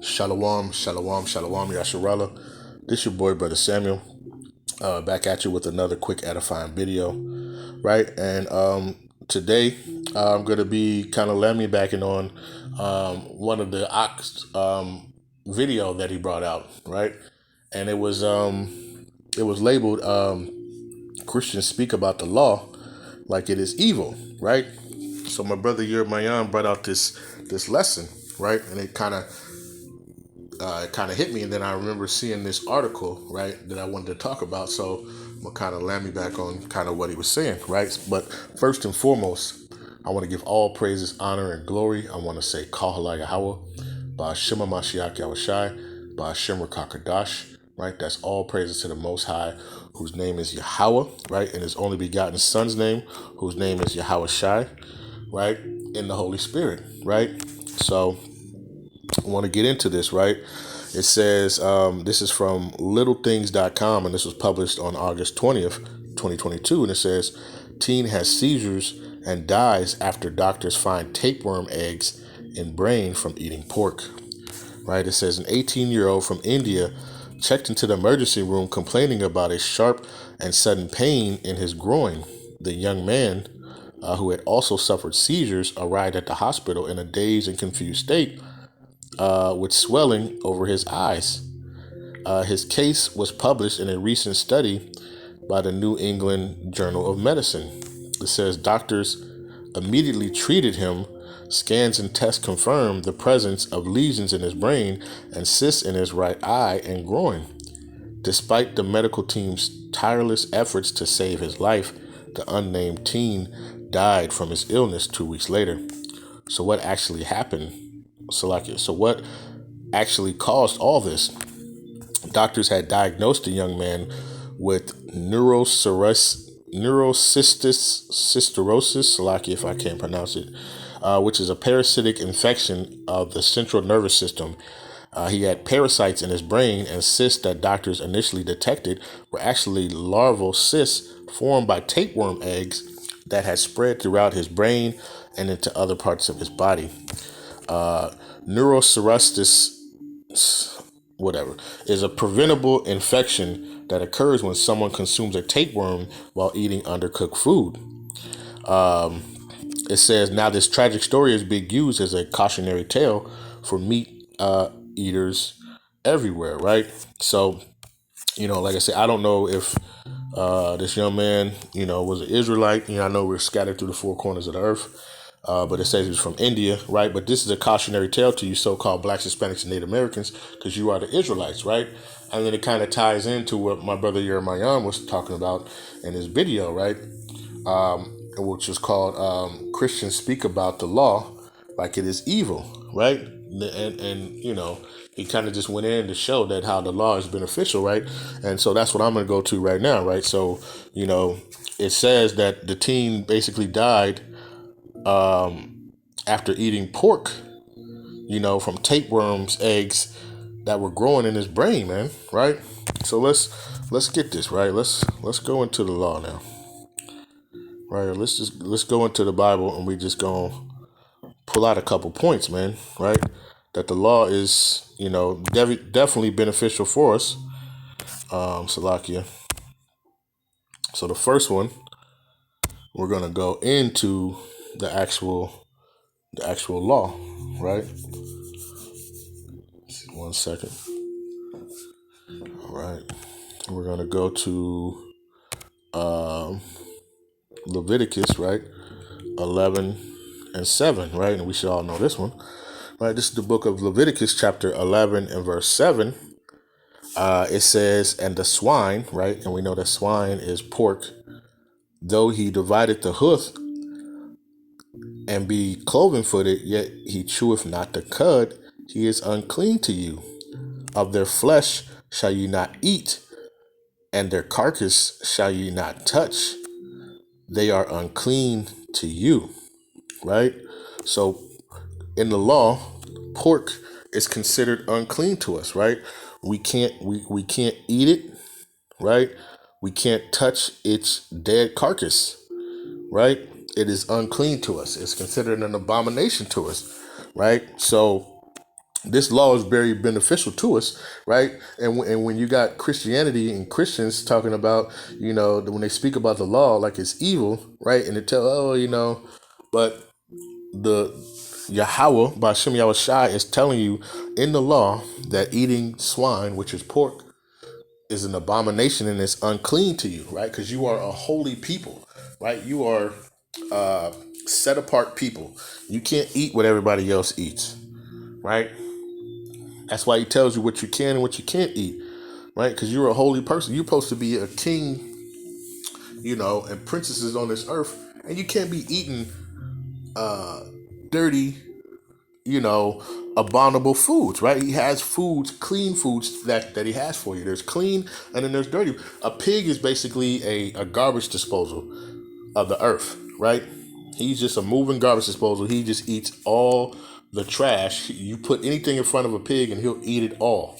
Shalom, shalom, shalom, Yasharala. This your boy, Brother Samuel, back at you with another quick edifying video, right? And today I'm going to be kind of lamming backing on one of the Ox video that he brought out, right? And it was labeled Christians speak about the law like it is evil, right? So my brother Yermayan brought out this lesson, right? And it kind of hit me, and then I remember seeing this article, right, that I wanted to talk about. So I'm gonna kind of land me back on kind of what he was saying, right? But first and foremost, I want to give all praises, honor, and glory. I want to say Kahala Yahweh, Ba'Shem Mashiach Yahushai, Ba'Shem Rakakadash, right? That's all praises to the Most High, whose name is Yahweh, right? And his only begotten Son's name, whose name is Yahweh Shai, right? In the Holy Spirit, right? So I want to get into this, right? It says, this is from littlethings.com, and this was published on August 20th, 2022. And it says, teen has seizures and dies after doctors find tapeworm eggs in brain from eating pork, right? It says an 18-year-old from India checked into the emergency room complaining about a sharp and sudden pain in his groin. The young man, who had also suffered seizures, arrived at the hospital in a dazed and confused state, with swelling over his eyes. His case was published in a recent study by the New England Journal of Medicine. It says doctors immediately treated him. Scans and tests confirmed the presence of lesions in his brain and cysts in his right eye and groin. Despite the medical team's tireless efforts to save his life, the unnamed teen died from his illness 2 weeks later. So what actually happened? So what actually caused all this? Doctors had diagnosed the young man with neurocystis, Salaki if I can't pronounce it, which is a parasitic infection of the central nervous system. He had parasites in his brain, and cysts that doctors initially detected were actually larval cysts formed by tapeworm eggs that had spread throughout his brain and into other parts of his body. Neurocystis, is a preventable infection that occurs when someone consumes a tapeworm while eating undercooked food. It says now this tragic story is being used as a cautionary tale for meat eaters everywhere, right? So, like I said, I don't know if this young man, was an Israelite. I know we're scattered through the four corners of the earth. But it says he's from India, right? But this is a cautionary tale to you so-called Blacks, Hispanics, and Native Americans, because you are the Israelites, right? And then it kind of ties into what my brother Yermayan was talking about in his video, right? Which is called Christians Speak About the Law Like It Is Evil, right? And he kind of just went in to show that how the law is beneficial, right? And so that's what I'm going to go to right now, right? So, it says that the teen basically died after eating pork, from tapeworms eggs that were growing in his brain, man, right? So let's get this, right? Let's go into the law now, right? Let's go into the Bible, and we just gonna pull out a couple points, man, right? That the law is, definitely beneficial for us, Salakia. So the first one, we're gonna go into the actual law, right? 1 second. All right. We're going to go to Leviticus, right? 11 and 7, right? And we should all know this one, right? This is the book of Leviticus, chapter 11 and verse 7. It says, and the swine, right? And we know that swine is pork. Though he divided the hoof and be cloven-footed, yet he cheweth not the cud, he is unclean to you. Of their flesh shall you not eat, and their carcass shall ye not touch. They are unclean to you, right? So in the law, pork is considered unclean to us, right? We can't eat it, right? We can't touch its dead carcass, right? It is unclean to us. It's considered an abomination to us, right? So this law is very beneficial to us, right? And when you got Christianity and Christians talking about, when they speak about the law like it's evil, right? And they tell, but the Yahweh by Shem Yahweh Shai is telling you in the law that eating swine, which is pork, is an abomination and it's unclean to you, right? Because you are a holy people, right? You are set apart people. You can't eat what everybody else eats, right? That's why he tells you what you can and what you can't eat, right? Because you're a holy person. You're supposed to be a king, and princesses on this earth, and you can't be eating dirty, abominable foods, right? He has foods, clean foods that he has for you. There's clean and then there's dirty. A pig is basically a garbage disposal of the earth, right? He's just a moving garbage disposal. He just eats all the trash. You put anything in front of a pig and he'll eat it all,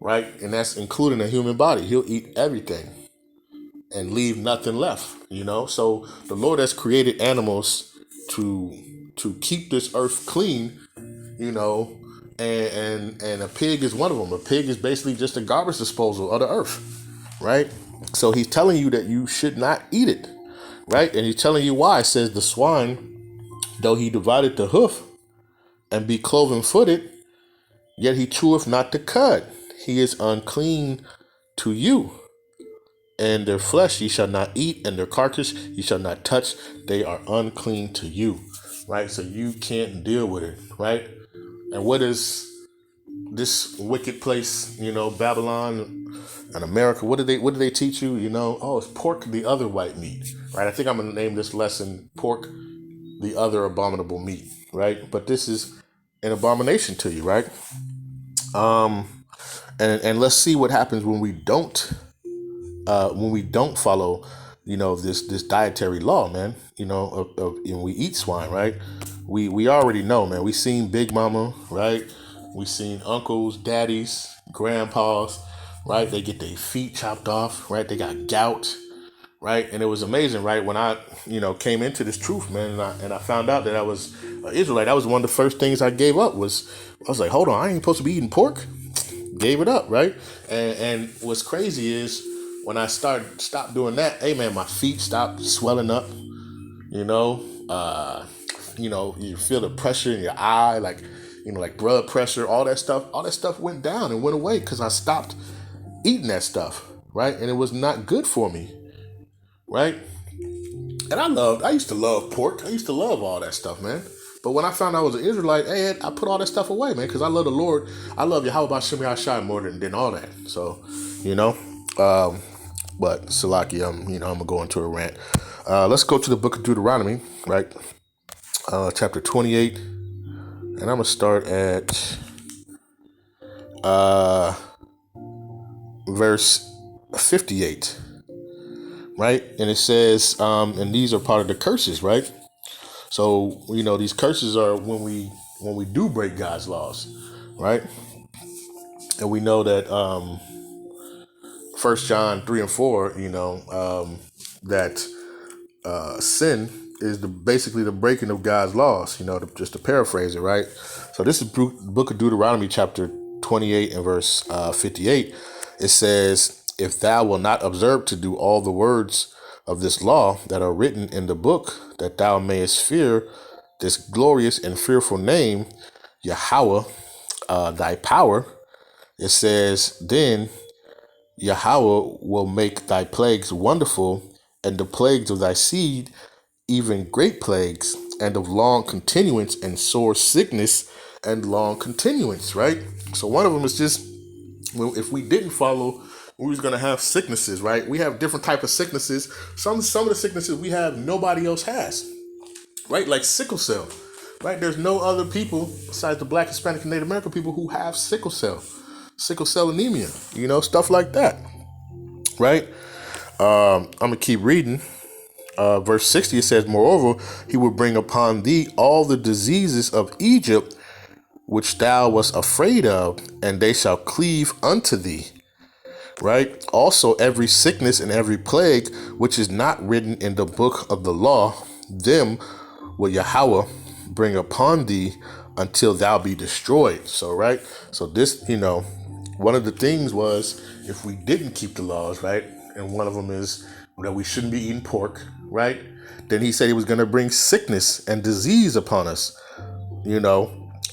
right? And that's including the human body. He'll eat everything and leave nothing left, So the Lord has created animals to keep this earth clean, and a pig is one of them. A pig is basically just a garbage disposal of the earth, right? So he's telling you that you should not eat it, right? And he's telling you why. It says the swine, though he divided the hoof and be cloven footed, yet he cheweth not the cud. He is unclean to you. And their flesh ye shall not eat, and their carcass ye shall not touch. They are unclean to you, right? So you can't deal with it, right? And what is this wicked place, Babylon and America? What do they teach you? It's pork, the other white meat, right? I think I'm gonna name this lesson "Pork, the other abominable meat," right? But this is an abomination to you, right? And let's see what happens when we don't follow, this dietary law, man. We eat swine, right? We already know, man. We seen Big Mama, right? We seen uncles, daddies, grandpas, right? They get their feet chopped off, right? They got gout, right? And it was amazing, right? When I, came into this truth, man, and I found out that I was an Israelite. That was one of the first things I gave up. I was like, hold on, I ain't supposed to be eating pork. Gave it up, right? And what's crazy is when I stopped doing that, hey man, my feet stopped swelling up. You feel the pressure in your eye, like blood pressure, all that stuff went down and went away because I stopped eating that stuff, right? And it was not good for me, right? And I used to love pork. I used to love all that stuff, man. But when I found I was an Israelite, hey, I put all that stuff away, man, because I love the Lord. I love Yahweh B'Shem Yahshai more than all that. So, but Salaki, I'm gonna go into a rant. Let's go to the book of Deuteronomy, right? Chapter 28, and I'm gonna start at verse 58, right? And it says, and these are part of the curses, right? So these curses are when we do break God's laws, right? And we know that 1 John 3 and 4, that sin is basically the breaking of God's laws, just to paraphrase it, right? So this is book of Deuteronomy chapter 28 and verse 58. It says, if thou wilt not observe to do all the words of this law that are written in the book, that thou mayest fear this glorious and fearful name, Yahweh, thy power. It says, then Yahweh will make thy plagues wonderful, and the plagues of thy seed, even great plagues, and of long continuance, and sore sickness, and long continuance, right? So one of them is just, if we didn't follow, we was going to have sicknesses, right? We have different type of sicknesses. Some of the sicknesses we have, nobody else has, right? Like sickle cell, right? There's no other people besides the Black, Hispanic, and Native American people who have sickle cell anemia, stuff like that, right? I'm going to keep reading. Verse 60, it says, moreover, he will bring upon thee all the diseases of Egypt, which thou wast afraid of, and they shall cleave unto thee. Right? Also, every sickness and every plague, which is not written in the book of the law, them will Yahweh bring upon thee until thou be destroyed. So, right? So this, one of the things was if we didn't keep the laws, right? And one of them is that we shouldn't be eating pork, right? Then he said he was going to bring sickness and disease upon us,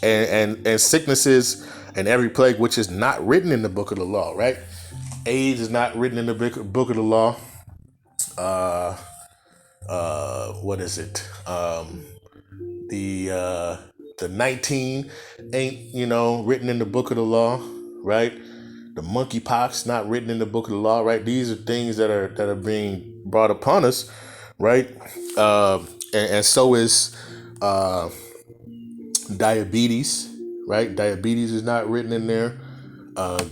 and sicknesses and every plague which is not written in the book of the law, right? AIDS is not written in the book of the law. What is it? The 19 ain't written in the book of the law, right? The monkeypox not written in the book of the law, right? These are things that are being brought upon us, right? And so is diabetes, right? Diabetes is not written in there.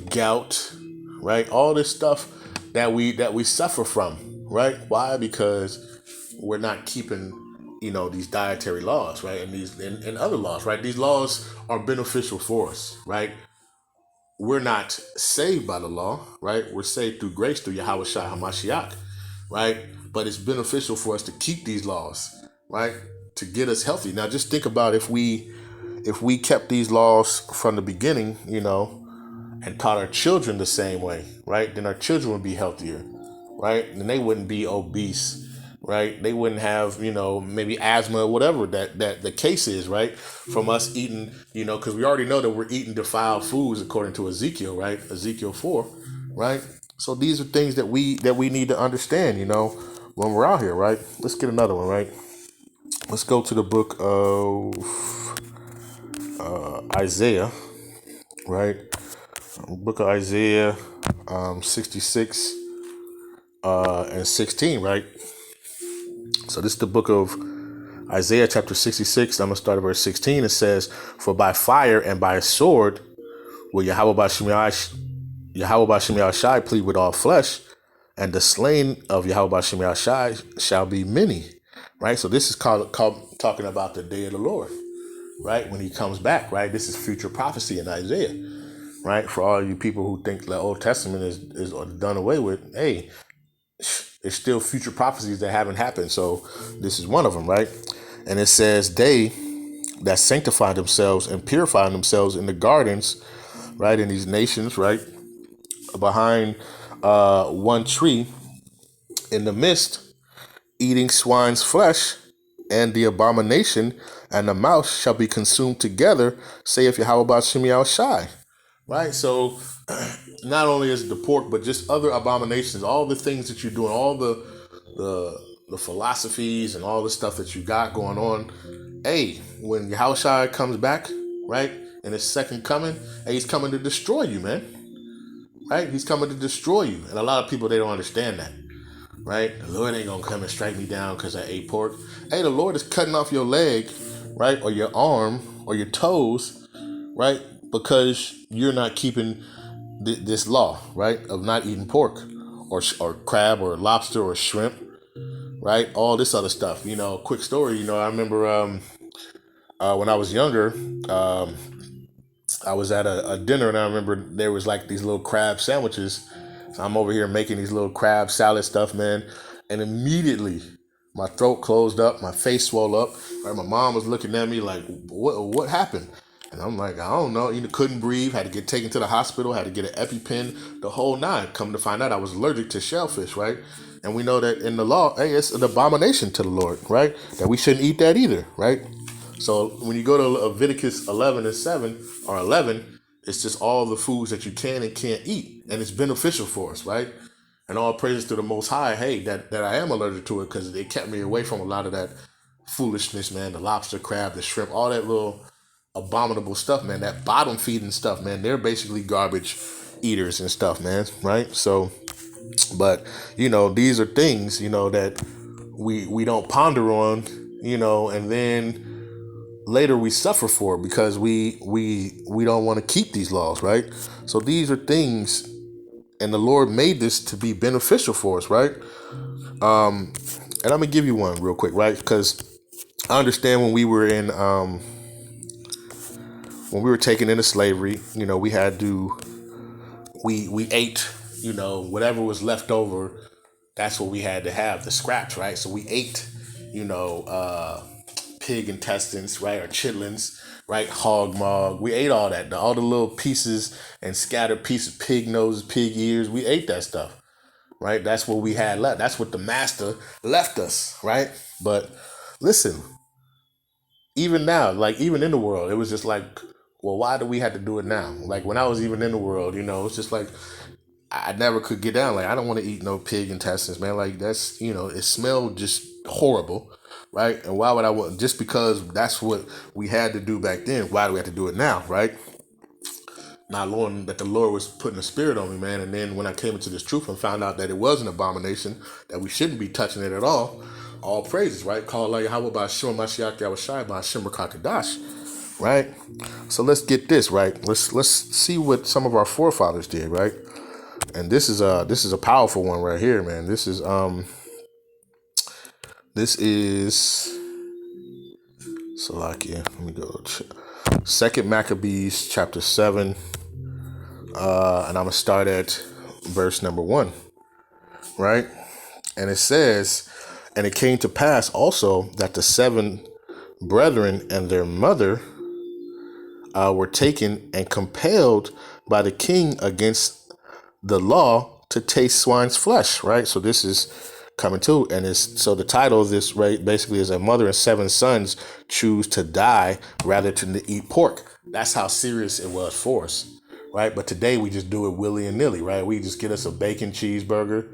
Gout, right? All this stuff that we suffer from, right? Why? Because we're not keeping these dietary laws, right? And these and other laws, right? These laws are beneficial for us, right? We're not saved by the law, right? We're saved through grace through Yahweh Shai HaMashiach, right? But it's beneficial for us to keep these laws, right? To get us healthy. Now just think about if we kept these laws from the beginning, and taught our children the same way, right? Then our children would be healthier, right? And they wouldn't be obese, right? They wouldn't have, maybe asthma or whatever that the case is, right? From us eating, because we already know that we're eating defiled foods according to Ezekiel, right? Ezekiel 4, right? So these are things that we need to understand, when we're out here, right? Let's get another one, right? Let's go to the book of Isaiah, right? Book of Isaiah 66 and 16, right? So this is the book of Isaiah chapter 66. I'm going to start at verse 16. It says, "For by fire and by a sword will Yahweh Bashim Shai plead with all flesh, and the slain of Yahweh Bashim Shai shall be many." Right? So this is called talking about the day of the Lord, right? When he comes back, right? This is future prophecy in Isaiah, right? For all you people who think the Old Testament is done away with, hey, there's still future prophecies that haven't happened. So this is one of them, right? And it says, "They that sanctify themselves and purify themselves in the gardens," right? In these nations, right? Behind one tree in the midst, eating swine's flesh, and the abomination and the mouse shall be consumed together, saith Yahweh Bashim Shai. Right? So not only is it the pork, but just other abominations, all the things that you're doing, all the philosophies and all the stuff that you got going on. Hey, when Yahushua comes back, right, in his second coming, hey, he's coming to destroy you, man. Right? He's coming to destroy you. And a lot of people, they don't understand that. Right? The Lord ain't gonna come and strike me down because I ate pork. Hey, the Lord is cutting off your leg, right, or your arm or your toes, right, because you're not keeping this law, right, of not eating pork or crab or lobster or shrimp, right, all this other stuff. Quick story. I remember when I was younger, I was at a dinner, and I remember there was like these little crab sandwiches. So I'm over here making these little crab salad stuff, man, and immediately my throat closed up, my face swelled up. Right, my mom was looking at me like, "What happened?" And I'm like, "I don't know." Couldn't breathe. Had to get taken to the hospital. Had to get an EpiPen. The whole nine. Come to find out, I was allergic to shellfish. Right, and we know that in the law, hey, it's an abomination to the Lord. Right, that we shouldn't eat that either. Right. So when you go to Leviticus 11 and 7 or 11, it's just all the foods that you can and can't eat, and it's beneficial for us, right? And all praises to the Most High, hey, that I am allergic to it because it kept me away from a lot of that foolishness, man. The lobster, crab, the shrimp, all that little abominable stuff, man. That bottom feeding stuff, man. They're basically garbage eaters and stuff, man. Right? So, but these are things that we don't ponder on, and then later we suffer for because we don't want to keep these laws, right? So these are things, and the Lord made this to be beneficial for us, right? And I'm gonna give you one real quick, right? Because I understand when we were taken into slavery, we had to we ate, whatever was left over. That's what we had to have, the scraps, right? So we ate, pig intestines, right, or chitlins, right, hog maw. We ate all that, all the little pieces and scattered pieces, pig noses, pig ears. We ate that stuff, right? That's what we had left. That's what the master left us, right? But listen, even now, like even in the world, it was just like, well, why do we have to do it now? Like when I was even in the world, it's just like I never could get down. Like I don't want to eat no pig intestines, man. Like that's it smelled just horrible, right? And why would I want just because that's what we had to do back then? Why do we have to do it now, right? Not knowing that the Lord was putting a spirit on me, man. And then when I came into this truth and found out that it was an abomination, that we shouldn't be touching it at all praises, right? Call like how about Shema Mashiach Yahushai by Shemra Kakadash, right? So let's get this, right? Let's see what some of our forefathers did, right? And this is a powerful one right here, man. This is Salakia. Let me go Second Maccabees chapter 7. And I'm gonna start at verse number 1, right? And it says, and it came to pass also that the 7 brethren and their mother were taken and compelled by the king against the law to taste swine's flesh, right? So this is coming to, and so the title of this, right, basically is a mother and 7 sons choose to die rather than to eat pork. That's how serious it was for us, right? But today we just do it willy and nilly, right? We just get us a bacon cheeseburger,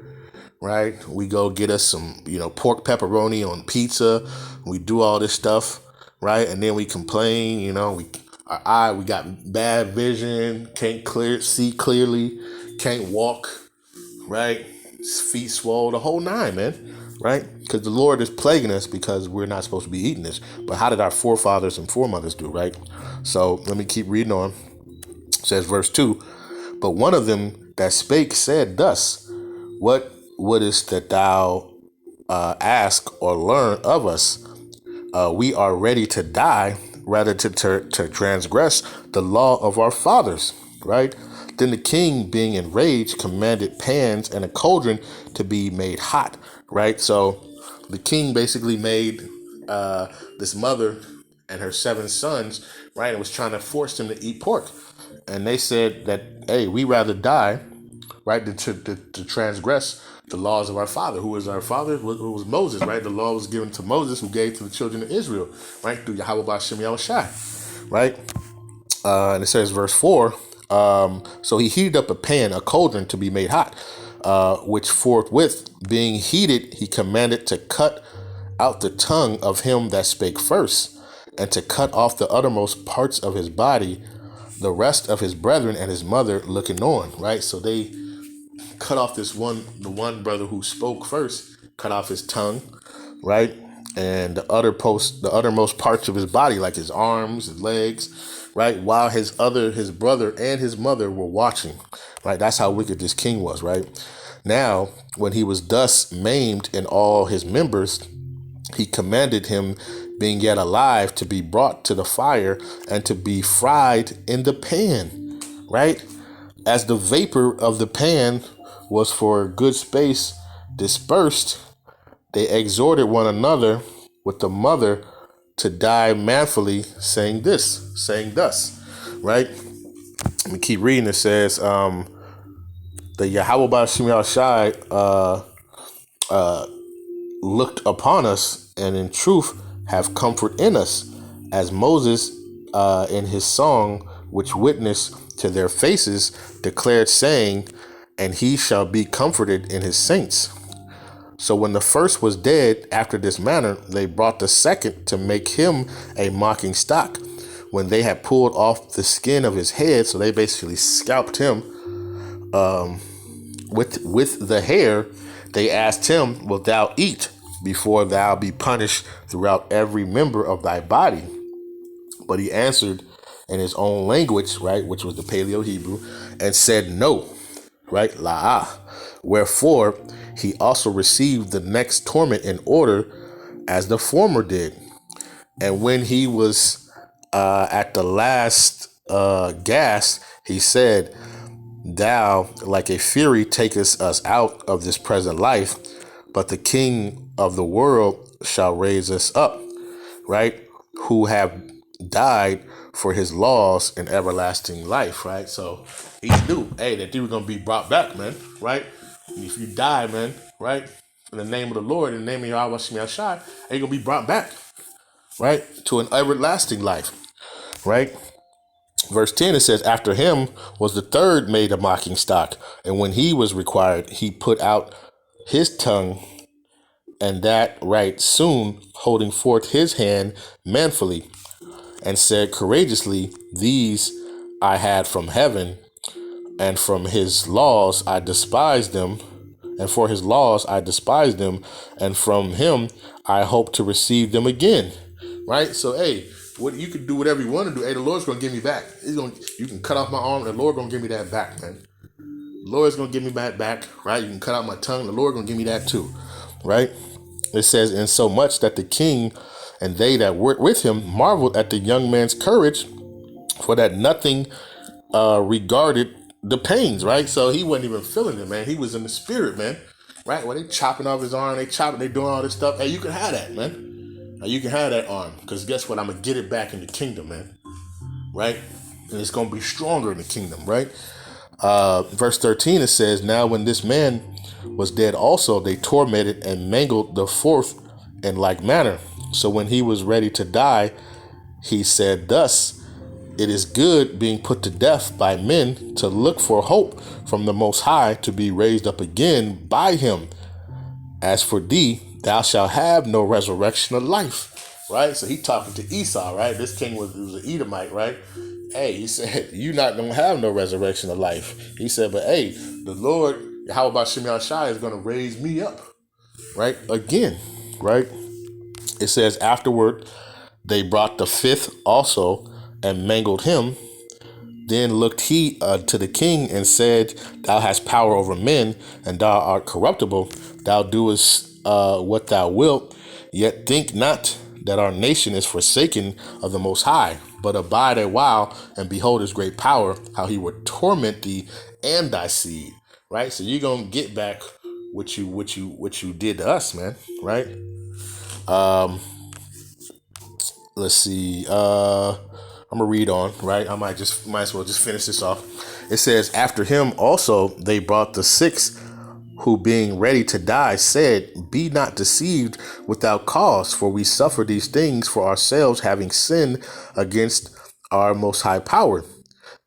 right? We go get us some, pork pepperoni on pizza. We do all this stuff, right? And then we complain, we got bad vision, can't see clearly, can't walk, right? Feet swole, the whole 9, man, right? Because the Lord is plaguing us because we're not supposed to be eating this. But how did our forefathers and foremothers do, right? So let me keep reading on. It says verse 2, but one of them that spake said thus, what wouldest that thou ask or learn of us? We are ready to die rather to transgress the law of our fathers, right? Then the king, being enraged, commanded pans and a cauldron to be made hot, right? So the king basically made this mother and her 7 sons, right, and was trying to force them to eat pork. And they said that, hey, we rather die, right, than to transgress the laws of our father. Who was our father? Who was Moses, right? The law was given to Moses, who gave to the children of Israel, right, through Yahweh B'Shem Yahushai, right? And it says, verse 4, so he heated up a cauldron to be made hot, which forthwith being heated, he commanded to cut out the tongue of him that spake first, and to cut off the uttermost parts of his body, the rest of his brethren and his mother looking on, right? So they cut off the one brother who spoke first, cut off his tongue, right? And the uttermost parts of his body, like his arms, his legs, right? While his brother and his mother were watching, right? That's how wicked this king was, right? Now, when he was thus maimed in all his members, he commanded him, being yet alive, to be brought to the fire and to be fried in the pan, right? As the vapor of the pan was for a good space dispersed, they exhorted one another with the mother to die manfully, saying thus, right? Let me keep reading. It says, the Yahweh B'Shem Yahushai looked upon us, and in truth have comfort in us, as Moses in his song, which witnessed to their faces, declared, saying, and he shall be comforted in his saints. So when the first was dead after this manner, they brought the second to make him a mocking stock. When they had pulled off the skin of his head, so they basically scalped him with the hair, they asked him, wilt thou eat before thou be punished throughout every member of thy body? But he answered in his own language, right, which was the Paleo Hebrew, and said no, right, la'ah. Wherefore he also received the next torment in order as the former did. And when he was at the last gasp, he said, thou, like a fury, takest us out of this present life, but the King of the world shall raise us up, right? who have died for his laws and everlasting life, right? So he knew, hey, that they were going to be brought back, man, right? And if you die, man, right, in the name of the Lord, in the name of Yahweh Shemi Shai, you're going to be brought back, right, to an everlasting life, right? Verse 10, it says, after him was the third made a mocking stock, and when he was required, he put out his tongue, and that right soon, holding forth his hand manfully, and said courageously, these I had from heaven, and from his laws I despised them, and for his laws I despised them, and from him I hope to receive them again. Right? So, hey, what you can do whatever you want to do. Hey, the Lord's gonna give me back. You can cut off my arm, and the Lord gonna give me that back, man. The Lord's gonna give me that back, right? You can cut out my tongue, the Lord gonna give me that too, right? It says, in so much that the king and they that were with him marveled at the young man's courage, for that nothing regarded the pains, right? So he wasn't even feeling it, man. He was in the spirit, man, right? Well, they chopping off his arm, they doing all this stuff. Hey, you can have that, man. You can have that arm, because guess what? I'm going to get it back in the kingdom, man, right? And it's going to be stronger in the kingdom, right? Verse 13, it says, now when this man was dead also, they tormented and mangled the fourth in like manner. So when he was ready to die, he said thus, it is good being put to death by men to look for hope from the Most High to be raised up again by him. As for thee, thou shalt have no resurrection of life. Right? So he talking to Esau, right? This king was an Edomite, right? Hey, he said, you not going to have no resurrection of life. He said, but hey, the Lord, how about Shemi Shai, is going to raise me up, right? Again, right? It says, afterward, they brought the fifth also and mangled him. Then looked he to the king and said, thou hast power over men, and thou art corruptible. Thou doest what thou wilt, yet think not that our nation is forsaken of the Most High, but abide a while and behold his great power, how he would torment thee and thy seed. Right? So you're gonna get back what you did to us, man. Right? Let's see. I'm gonna read on, right? I might as well just finish this off. It says, after him also they brought the sixth, who being ready to die said, be not deceived without cause, for we suffer these things for ourselves, having sinned against our most high power.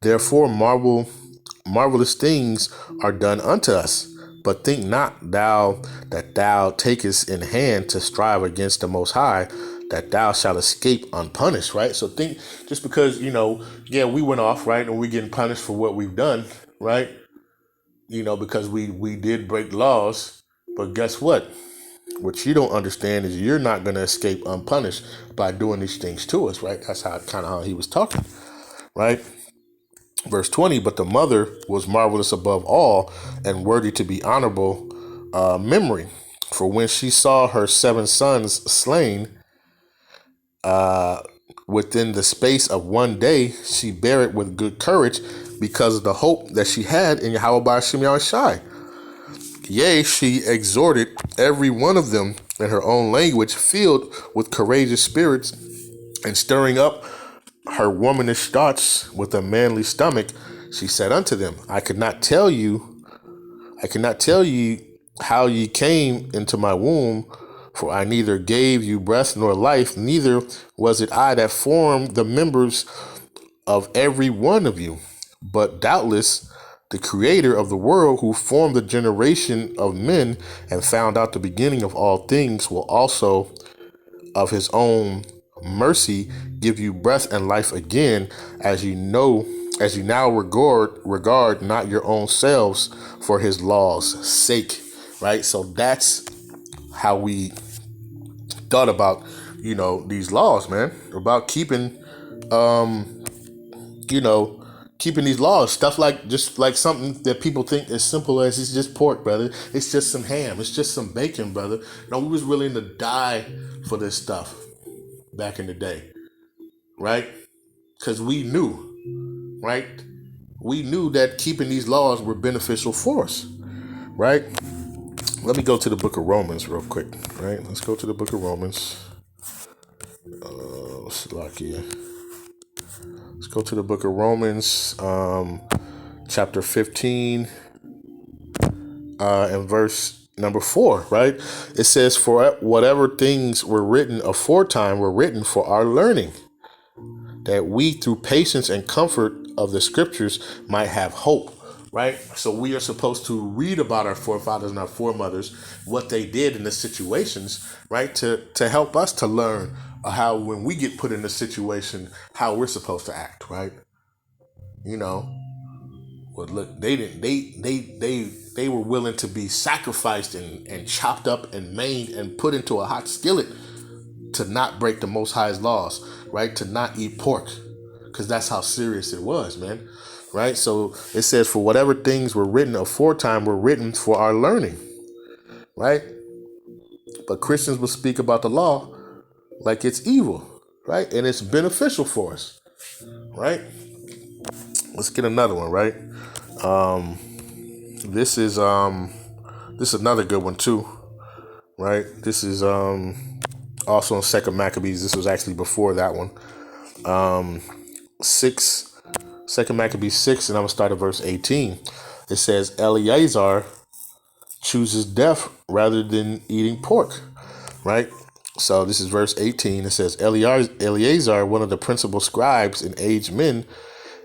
Therefore marvelous things are done unto us. But think not thou that thou takest in hand to strive against the Most High, that thou shalt escape unpunished, right? So think, just because, we went off, right, and we're getting punished for what we've done, right? Because we did break laws. But guess what? What you don't understand is you're not going to escape unpunished by doing these things to us, right? That's how he was talking, right? Verse 20, but the mother was marvelous above all and worthy to be honorable memory. For when she saw her 7 sons slain within the space of one day, she bare it with good courage, because of the hope that she had in Yahweh Shemi Shai. Yea, she exhorted every one of them in her own language, filled with courageous spirits, and stirring up her womanish thoughts with a manly stomach, she said unto them, I cannot tell you how ye came into my womb, for I neither gave you breath nor life, neither was it I that formed the members of every one of you. But doubtless the creator of the world, who formed the generation of men and found out the beginning of all things, will also of his own mercy give you breath and life again, as you now regard not your own selves for his law's sake. Right? So that's how we thought about, these laws, man, about keeping keeping these laws, stuff like, just like something that people think as simple as, it's just pork, brother. It's just some ham. It's just some bacon, brother. No, we was willing to die for this stuff back in the day, right? Because we knew, right? We knew that keeping these laws were beneficial for us, right? Let me go to the book of Romans real quick, right? Let's go to the book of Romans. Slovakia. Let's go to the book of Romans, chapter 15, and verse number 4, right? It says, for whatever things were written aforetime were written for our learning, that we through patience and comfort of the scriptures might have hope. Right? So we are supposed to read about our forefathers and our foremothers, what they did in the situations, right? To help us to learn how, when we get put in a situation, how we're supposed to act, right? You know, well, look, they were willing to be sacrificed and chopped up and maimed and put into a hot skillet to not break the Most High's laws, right? To not eat pork, because that's how serious it was, man. Right? So it says, for whatever things were written aforetime were written for our learning, right? But Christians will speak about the law like it's evil, right? And it's beneficial for us, right? Let's get another one, right? This is another good one too, right? This is also in Second Maccabees. This was actually before that one. 2 Maccabees 6, and I'm going to start at verse 18. It says, Eleazar chooses death rather than eating pork, right? So this is verse 18. It says, Eleazar, one of the principal scribes and aged men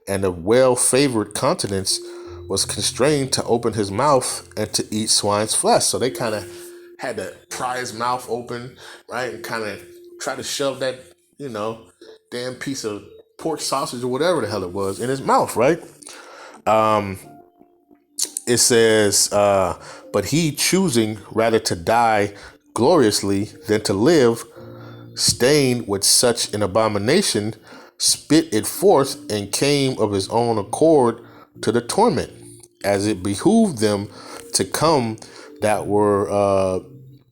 and of well-favored countenance, was constrained to open his mouth and to eat swine's flesh. So they kind of had to pry his mouth open, right? And kind of try to shove that, damn piece of pork sausage or whatever the hell it was in his mouth, right? It says, but he choosing rather to die gloriously than to live, stained with such an abomination, spit it forth and came of his own accord to the torment, as it behooved them to come that were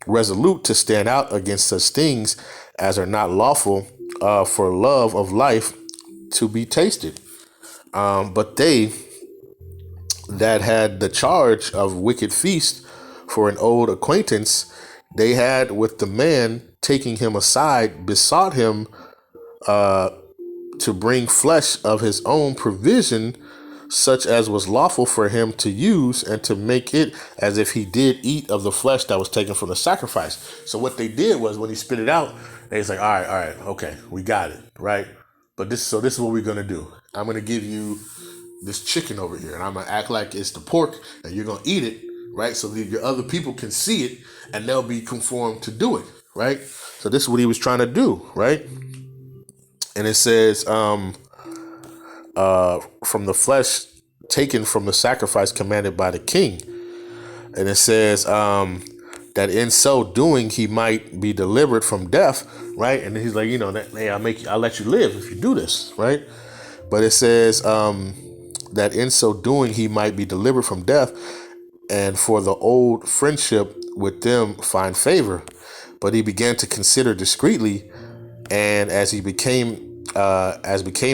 resolute to stand out against such things as are not lawful for love of life to be tasted. But they that had the charge of wicked feast for an old acquaintance, they had with the man taking him aside, besought him to bring flesh of his own provision, such as was lawful for him to use, and to make it as if he did eat of the flesh that was taken from the sacrifice. So what they did was, when he spit it out, they was like, all right, okay, we got it, right? But this is what we're gonna do. I'm gonna give you this chicken over here, and I'm gonna act like it's the pork, and you're gonna eat it, right? So that your other people can see it, and they'll be conformed to do it, right? So this is what he was trying to do, right? And it says, from the flesh taken from the sacrifice commanded by the king. And it says, that in so doing he might be delivered from death, right? And he's like, hey, I'll let you live if you do this, right? But it says, that in so doing he might be delivered from death, and for the old friendship with them find favor. But he began to consider discreetly, and as became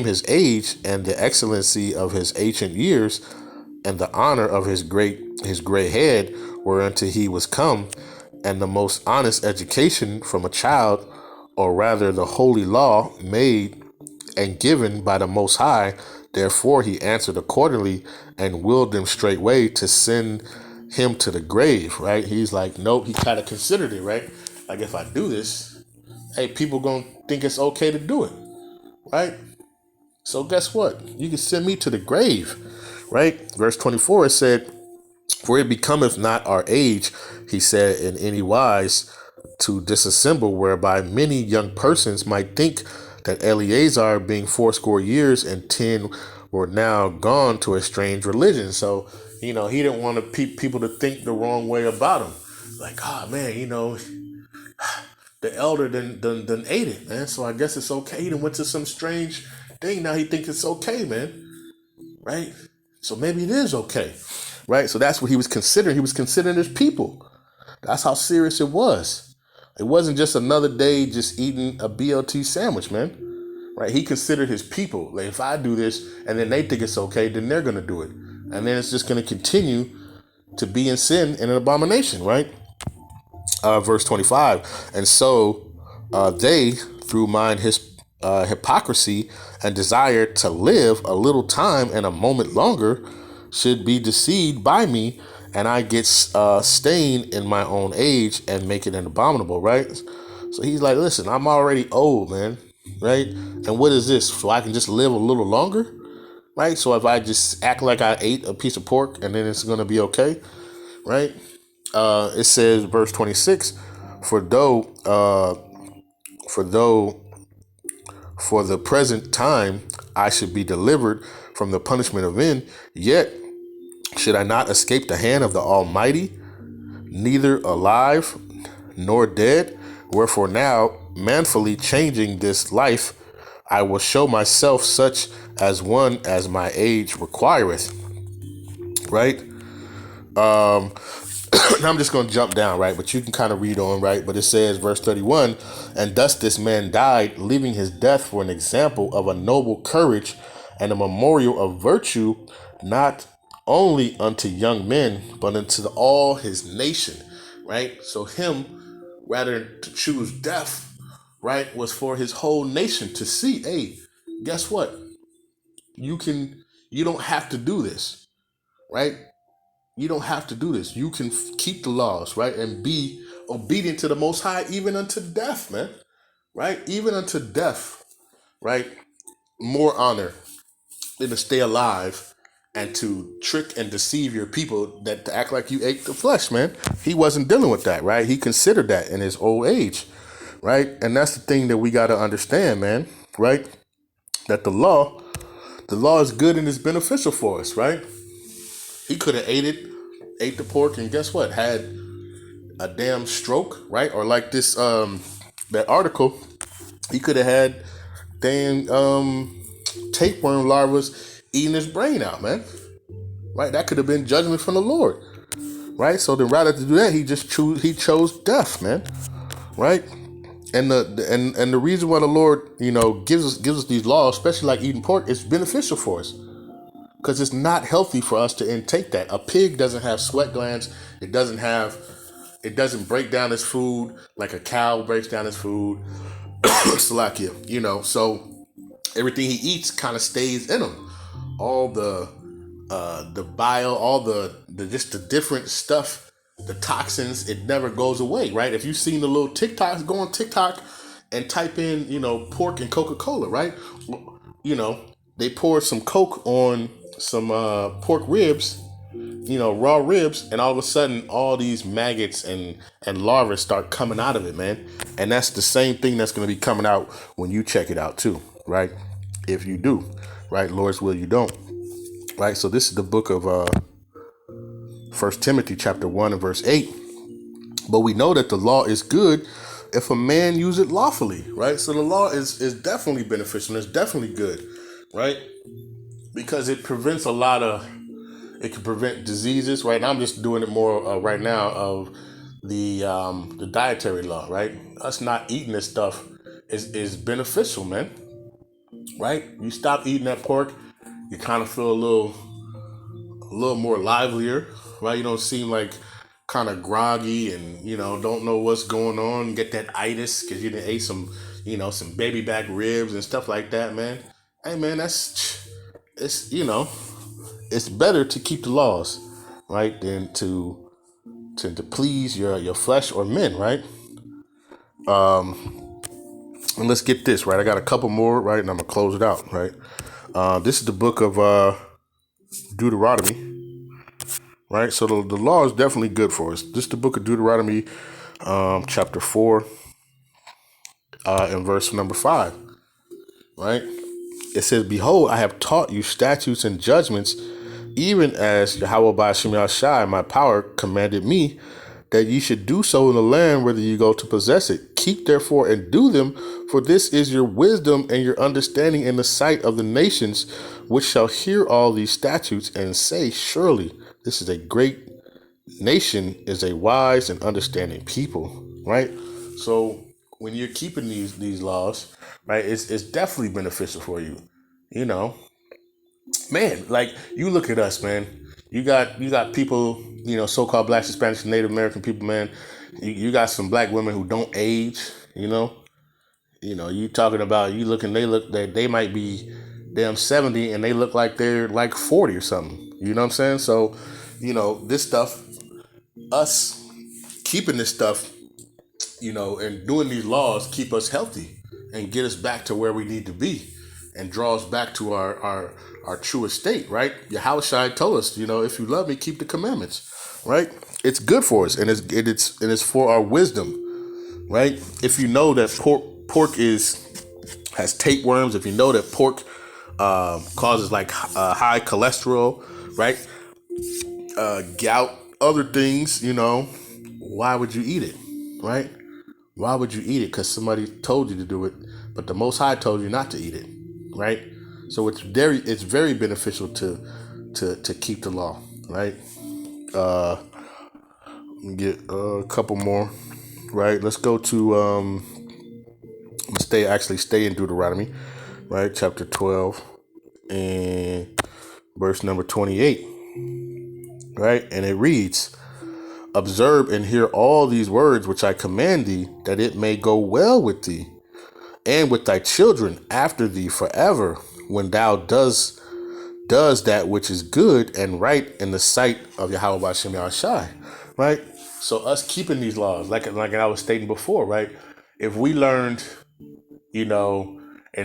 his age and the excellency of his ancient years, and the honor of his gray head, whereunto he was come, and the most honest education from a child, or rather the holy law made and given by the Most High. Therefore he answered accordingly, and willed them straightway to send him to the grave, right? He's like, nope, he kind of considered it, right? Like, if I do this, hey, people gonna think it's okay to do it, right? So guess what? You can send me to the grave, right? Verse 24, it said, for it becometh not our age, he said, in any wise to disassemble, whereby many young persons might think that Eleazar, being 80 years and 10, were now gone to a strange religion. So, he didn't want people to think the wrong way about him. Like, oh man, the elder done ate it, man. So I guess it's okay. He done went to some strange thing. Now he thinks it's okay, man. Right? So maybe it is okay. Right? So that's what he was considering. He was considering his people. That's how serious it was. It wasn't just another day just eating a BLT sandwich, man. Right? He considered his people. Like, if I do this and then they think it's okay, then they're going to do it. And then it's just going to continue to be in sin and an abomination, right? Verse 25. And so they, through hypocrisy and desire to live a little time and a moment longer should be deceived by me, and I get stained in my own age and make it an abominable, right? So he's like, listen, I'm already old, man, right? And what is this? So I can just live a little longer, right? So if I just act like I ate a piece of pork and then it's going to be okay, right? It says, verse 26, for though, for though for the present time I should be delivered from the punishment of men, yet should I not escape the hand of the Almighty, neither alive nor dead? Wherefore now, manfully changing this life, I will show myself such as one as my age requireth. Right? I'm just going to jump down, right? But you can kind of read on, right? But it says, verse 31, and thus this man died, leaving his death for an example of a noble courage and a memorial of virtue, not only unto young men, but unto all his nation, right? So him, rather to choose death, right, was for his whole nation to see, hey, guess what? You don't have to do this, right? You don't have to do this. You can keep the laws, right? And be obedient to the Most High, even unto death, man. Right? Even unto death, right? More honor than to stay alive and to trick and deceive your people that to act like you ate the flesh, man. He wasn't dealing with that, right? He considered that in his old age, right? And that's the thing that we got to understand, man, right? That the law is good and is beneficial for us, right? He could have ate the pork, and guess what? Had a damn stroke, right? Or like this, that article, he could have had damn tapeworm larvas eating his brain out, man. Right? That could have been judgment from the Lord, right? So then, rather to do that, he chose death, man. Right? And the reason why the Lord, gives us these laws, especially like eating pork, is beneficial for us. Because it's not healthy for us to intake that. A pig doesn't have sweat glands. It doesn't break down its food like a cow breaks down its food. Salakia, so everything he eats kind of stays in him. All the bile, all the just the different stuff, the toxins, it never goes away, right? If you've seen the little TikToks, go on TikTok and type in, pork and Coca-Cola, right? They pour some Coke on some pork ribs, raw ribs, and all of a sudden all these maggots and larvae start coming out of it, man. And that's the same thing that's going to be coming out when you check it out too, right? If you do, right? Lord's will you don't, right? So this is the book of 1 Timothy chapter 1 and verse 8. But we know that the law is good if a man use it lawfully, right? So the law is definitely beneficial and it's definitely good, right? Because it prevents it can prevent diseases, right? And I'm just doing it more right now of the dietary law, right? Us not eating this stuff is beneficial, man, right? You stop eating that pork, you kind of feel a little more livelier, right? You don't seem like kind of groggy and don't know what's going on. Get that itis because you didn't ate some baby back ribs and stuff like that, man. Hey, man, it's better to keep the laws, right, than to please your flesh or men, right? And let's get this right. I got a couple more, right, and I'm gonna close it out, right? This is the book of Deuteronomy, right? So the law is definitely good for us. This is the book of Deuteronomy, chapter 4, and verse number 5, right? It says, "Behold, I have taught you statutes and judgments, even as Yahweh by Shem Yahshai, my power, commanded me, that ye should do so in the land whither you go to possess it. Keep therefore and do them, for this is your wisdom and your understanding in the sight of the nations, which shall hear all these statutes and say, surely this is a great nation, is a wise and understanding people," right? So when you're keeping these laws, right, it's definitely beneficial for you. Man, like you look at us, man. You got people, so-called Blacks, Hispanics, Native American people, man. You got some black women who don't age, You talking about you looking. They might be damn 70 and they look like they're like 40 or something. You know what I'm saying? So, this stuff, us keeping this stuff, and doing these laws keep us healthy and get us back to where we need to be and draw us back to our truest state, right? Yahushua told us, if you love me, keep the commandments, right? It's good for us, and it's for our wisdom, right? If you know that pork has tapeworms, if you know that pork causes like high cholesterol, right? Gout, other things, why would you eat it, right? Why would you eat it? Because somebody told you to do it, but the Most High told you not to eat it, right? So it's very beneficial to keep the law, right? Get a couple more, right? Let's go to stay in Deuteronomy, right? Chapter 12 and verse number 28, right? And it reads, "Observe and hear all these words which I command thee, that it may go well with thee and with thy children after thee forever, when thou does that which is good and right in the sight of Yahweh Bashem Yahushai," right? So us keeping these laws, like I was stating before, right? If we learned, in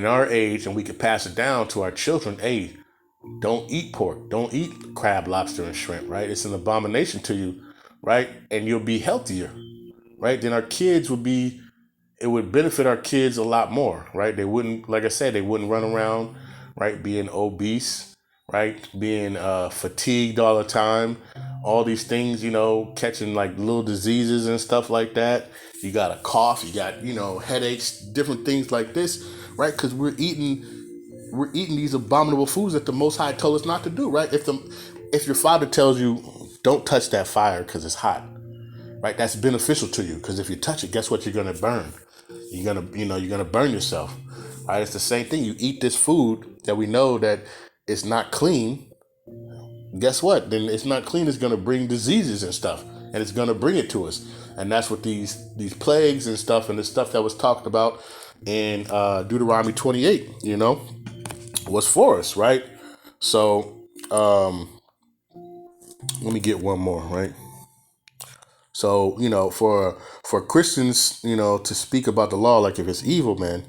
our age, and we could pass it down to our children, hey, don't eat pork, don't eat crab, lobster, and shrimp, right? It's an abomination to you, right? And you'll be healthier, right? Then our kids it would benefit our kids a lot more, right? They wouldn't, like I said, they wouldn't run around, right, being obese, right, being fatigued all the time, all these things, catching like little diseases and stuff like that. You got a cough, you got, headaches, different things like this, right? Because we're eating these abominable foods that the Most High told us not to do, right? If your father tells you don't touch that fire because it's hot, right? That's beneficial to you, because if you touch it, guess what? You're gonna burn. You're gonna burn yourself. Right? It's the same thing. You eat this food that we know that it's not clean. Guess what? Then it's not clean. It's gonna bring diseases and stuff, and it's gonna bring it to us. And that's what these plagues and stuff, and the stuff that was talked about in Deuteronomy 28, was for us, right? So let me get one more, right? So, for Christians, to speak about the law, like if it's evil, man,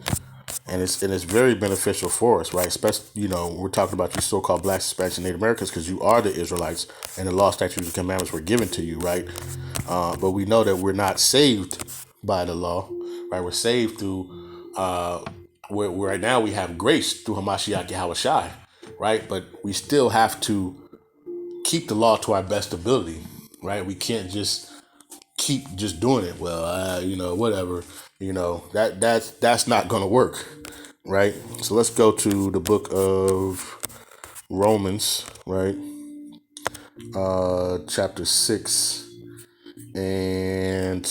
and it's very beneficial for us, right? Especially, we're talking about you so-called Blacks, Hispanics, and Native Americans, because you are the Israelites, and the law, statutes, and commandments were given to you, right? But we know that we're not saved by the law, right? We're saved through, right now we have grace through Hamashiach Yahushai, right? But we still have to keep the law to our best ability, right? We can't just keep just doing it. Well, whatever, that's not going to work, right? So let's go to the book of Romans, right? Chapter 6, and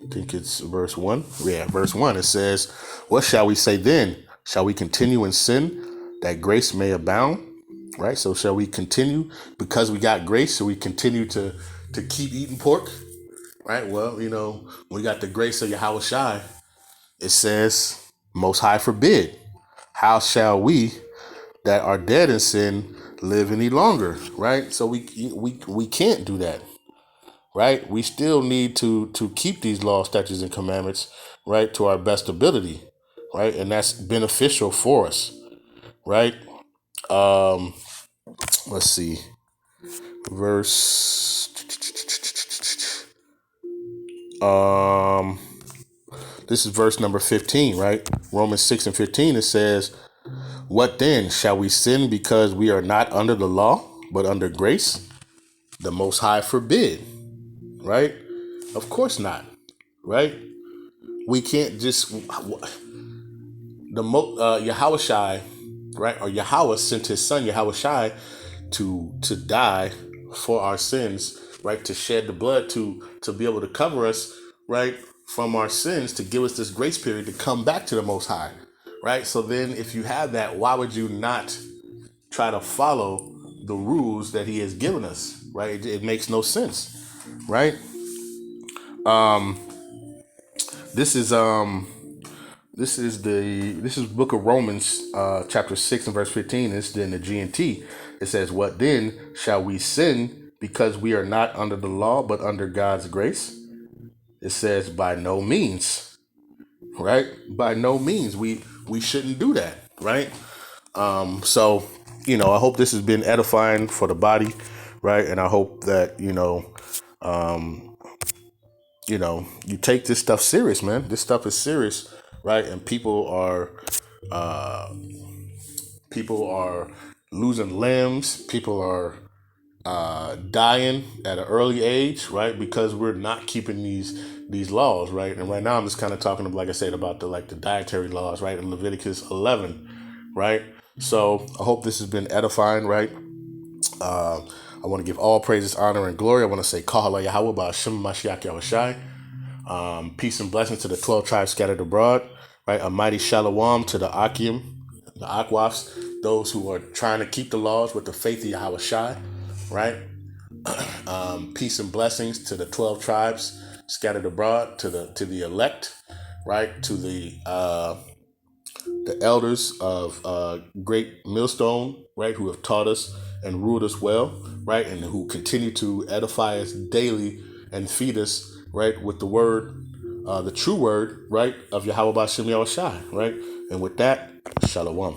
I think it's verse 1. Yeah, verse 1. It says, "What shall we say then? Shall we continue in sin that grace may abound?" Right? So shall we continue because we got grace? So we continue to keep eating pork? Right? Well, we got the grace of Yahweh Shai. It says, "Most High forbid. How shall we that are dead in sin live any longer?" Right? So we can't do that. Right? We still need to keep these laws, statutes, and commandments, right, to our best ability, right? And that's beneficial for us, right? Let's see. Verse this is verse number 15, right? Romans 6 and 15, it says, "What then? Shall we sin because we are not under the law, but under grace? The Most High forbid." Right? Of course not. Right? We can't just Yahweh Shai, right? Or Yahweh sent his son Yahweh Shai to die for our sins, right? To shed the blood to be able to cover us, right, from our sins, to give us this grace period to come back to the Most High, right? So then, if you have that, why would you not try to follow the rules that He has given us, right? It makes no sense, right? This is this is Book of Romans, chapter 6 and verse 15. It's in the GNT. It says, "What then shall we sin because we are not under the law but under God's grace?" It says, "By no means." Right? By no means. We shouldn't do that. Right? So, I hope this has been edifying for the body, right? And I hope that you take this stuff serious, man. This stuff is serious, right? And people are losing limbs. People are dying at an early age, right? Because we're not keeping these laws, right? And right now, I'm just kind of talking, like I said, about the dietary laws, right? In Leviticus 11, right? So I hope this has been edifying, right? I want to give all praises, honor, and glory. I want to say Kahala Yahweh Ba'Shem Mashiach Yahushai. Peace and blessings to the 12 tribes scattered abroad, right? A mighty shalom to the Akim, the Akwafs, those who are trying to keep the laws with the faith of Yahushai, right? Peace and blessings to the 12 tribes scattered abroad, to the elect, right? To the elders of Great Millstone, right? Who have taught us and ruled us well, right? And who continue to edify us daily and feed us, right? With the word, the true word, right? Of Yahweh Ba'Shem Yahushai, right? And with that, shalom.